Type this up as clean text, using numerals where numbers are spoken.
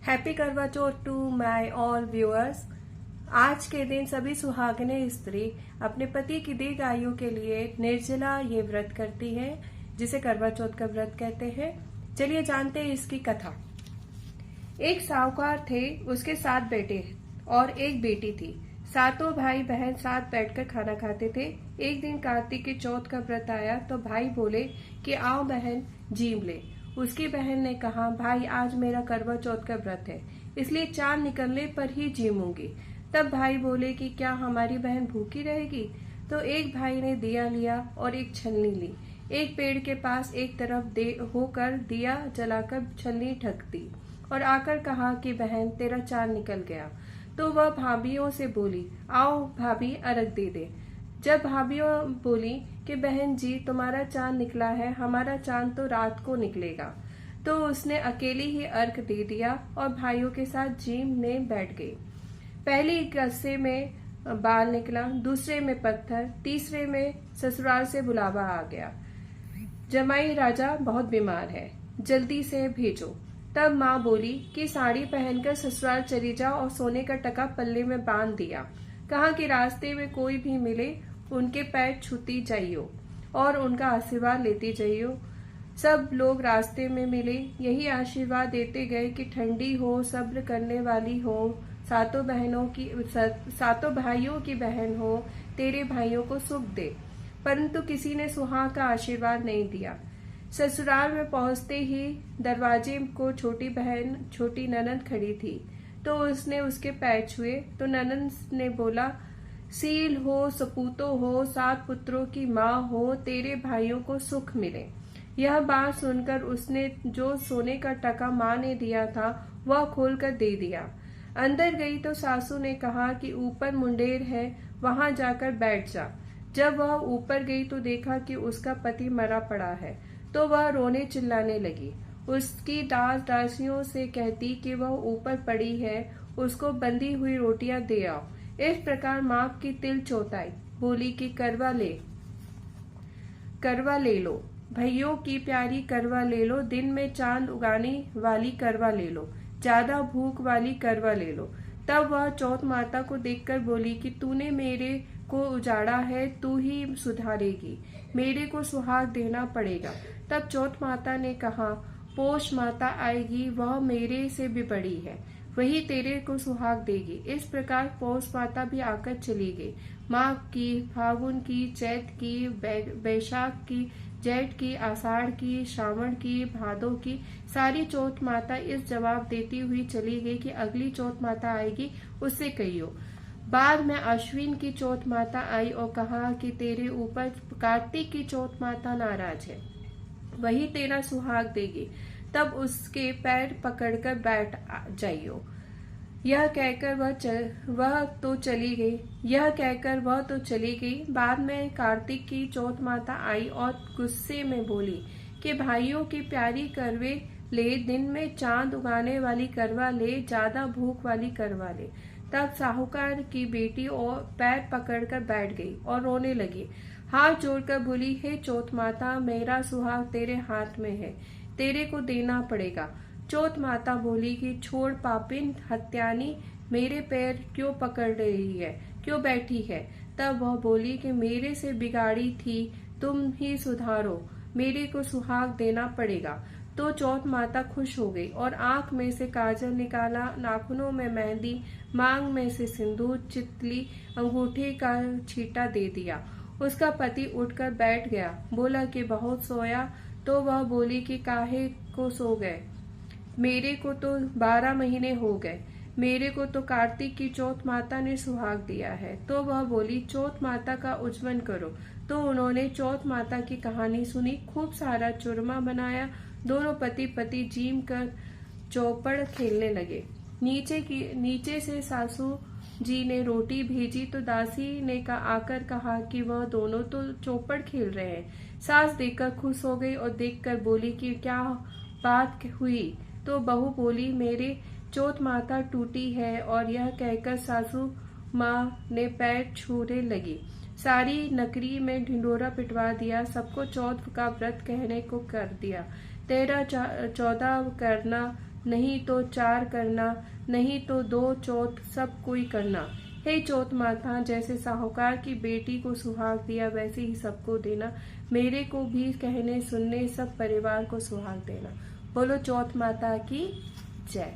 Happy करवा चौथ to my all viewers. आज के दिन सभी सुहागने स्त्री अपने पति की दीर्घ आयु के लिए निर्जला ये व्रत करती है, जिसे करवा चौथ का व्रत कहते हैं। चलिए जानते हैं इसकी कथा। एक साहूकार थे, उसके 7 बेटे और एक बेटी थी। सातों भाई बहन साथ बैठकर खाना खाते थे। एक दिन कार्तिक की चौथ का व्रत आया तो भाई बोले कि आओ बहन जीम ले। उसकी बहन ने कहा, भाई आज मेरा करवा चौथ का व्रत है, इसलिए चांद निकलने पर ही जीमूंगी। तब भाई बोले कि क्या हमारी बहन भूखी रहेगी? तो एक भाई ने दिया लिया और एक छलनी ली। एक पेड़ के पास एक तरफ होकर दिया जलाकर छलनी ढक दी और आकर कहा कि बहन तेरा चांद निकल गया। तो वह भाभीियों से बोली, आओ भाभी अर्घ दे दे। जब भाभीियों बोली कि बहन जी तुम्हारा चांद निकला है, हमारा चांद तो रात को निकलेगा, तो उसने अकेली ही अर्घ दे दिया और भाइयों के साथ जीमने बैठ गई। पहली गस्से में बाल निकला, दूसरे में पत्थर, तीसरे में ससुराल से बुलावा आ गया, जमाई राजा बहुत बीमार है, जल्दी से भेजो। तब माँ बोली कि साड़ी पहनकर ससुराल चली जाओ और सोने का टका पल्ले में बांध दिया। कहा कि रास्ते में कोई भी मिले उनके पैर छूती जाइयो और उनका आशीर्वाद लेती जाइयो। सब लोग रास्ते में मिले, यही आशीर्वाद देते गए कि ठंडी हो, सब्र करने वाली हो, सातों भाइयों की बहन हो, तेरे भाइयों को सुख दे। परंतु किसी ने सुहाग का आशीर्वाद नहीं दिया। ससुराल में पहुंचते ही दरवाजे को छोटी ननद खड़ी थी, तो उसने उसके पैर छुए। तो ननद ने बोला, सील हो, सपूतो हो, 7 पुत्रों की माँ हो, तेरे भाइयों को सुख मिले। यह बात सुनकर उसने जो सोने का टका माँ ने दिया था वह खोलकर दे दिया। अंदर गई तो सासू ने कहा कि ऊपर मुंडेर है, वहां जाकर बैठ जा। जब वह ऊपर गई तो देखा कि उसका पति मरा पड़ा है, तो वह रोने चिल्लाने लगी। उसकी दासियों से कहती कि वह ऊपर पड़ी है, उसको बंधी हुई रोटियां दे आओ। इस प्रकार माँ की तिल चौथाई, बोली कि करवा ले लो भैयों की प्यारी, करवा ले लो, दिन में चांद उगाने वाली करवा ले लो, ज्यादा भूख वाली करवा ले लो। तब वह चौथ माता को देखकर बोली कि तूने मेरे को उजाड़ा है, तू ही सुधारेगी, मेरे को सुहाग देना पड़ेगा। तब चौथ माता ने कहा, पोष माता आएगी, वह मेरे से भी बड़ी है, वही तेरे को सुहाग देगी। इस प्रकार पौष माता भी आकर चली गई। माघ की, फागुन की, चैत की, बैशाख की, जेठ की, आषाढ़ की, श्रावण की, भादो की, सारी चौथ माता इस जवाब देती हुई चली गई कि अगली चौथ माता आएगी, उससे कहियो। बाद में अश्विन की चौथ माता आई और कहा कि तेरे ऊपर कार्तिक की चौथ माता नाराज है, वही तेरा सुहाग देगी, तब उसके पैर पकड़कर बैठ जाइयो। यह कहकर वह तो चली गई। बाद में कार्तिक की चौथ माता आई और गुस्से में बोली कि भाइयों की प्यारी करवे ले, दिन में चांद उगाने वाली करवा ले, ज्यादा भूख वाली करवा ले। तब साहूकार की बेटी और पैर पकड़कर बैठ गई और रोने लगी, हाथ जोड़कर बोली, हे चौथ माता, मेरा सुहाग तेरे हाथ में है, तेरे को देना पड़ेगा। चौथ माता बोली कि छोड़ पापिन हत्यानी, मेरे पैर क्यों पकड़ रही है, क्यों बैठी है? तब वह बोली कि मेरे से बिगाड़ी थी, तुम ही सुधारो, मेरे को सुहाग देना पड़ेगा। तो चौथ माता खुश हो गई और आंख में से काजल निकाला, नाखूनों में मेहंदी, मांग में से सिंदूर, चितली, अंगूठे का छींटा दे दिया। उसका पति उठकर बैठ गया, बोला कि बहुत सोया। तो वह बोली कि काहे को सो गए, मेरे को तो 12 महीने हो गए, मेरे को तो कार्तिक की चौथ माता ने सुहाग दिया है। तो वह बोली, चौथ माता का उज्जवल करो। तो उन्होंने चौथ माता की कहानी सुनी, खूब सारा चूरमा बनाया। दोनों पति जीम कर चौपड़ खेलने लगे। नीचे से सासू जी ने रोटी भेजी तो दासी ने आकर कहा कि वह दोनों तो चौपड़ खेल रहे हैं। सास देखकर खुश हो गई और देखकर बोली कि क्या बात हुई? तो बहू बोली, मेरे चौथ माता टूटी है। और यह कहकर सासू माँ ने पैर छूने लगी। सारी नगरी में ढिंडोरा पिटवा दिया, सबको चौथ का व्रत कहने को कर दिया। 13 14 करना नहीं तो 4 करना, नहीं तो 2 चौथ सब कोई करना। हे चौथ माता, जैसे साहूकार की बेटी को सुहाग दिया वैसे ही सबको देना। मेरे को भी कहने सुनने सब परिवार को सुहाग देना। बोलो चौथ माता की जय।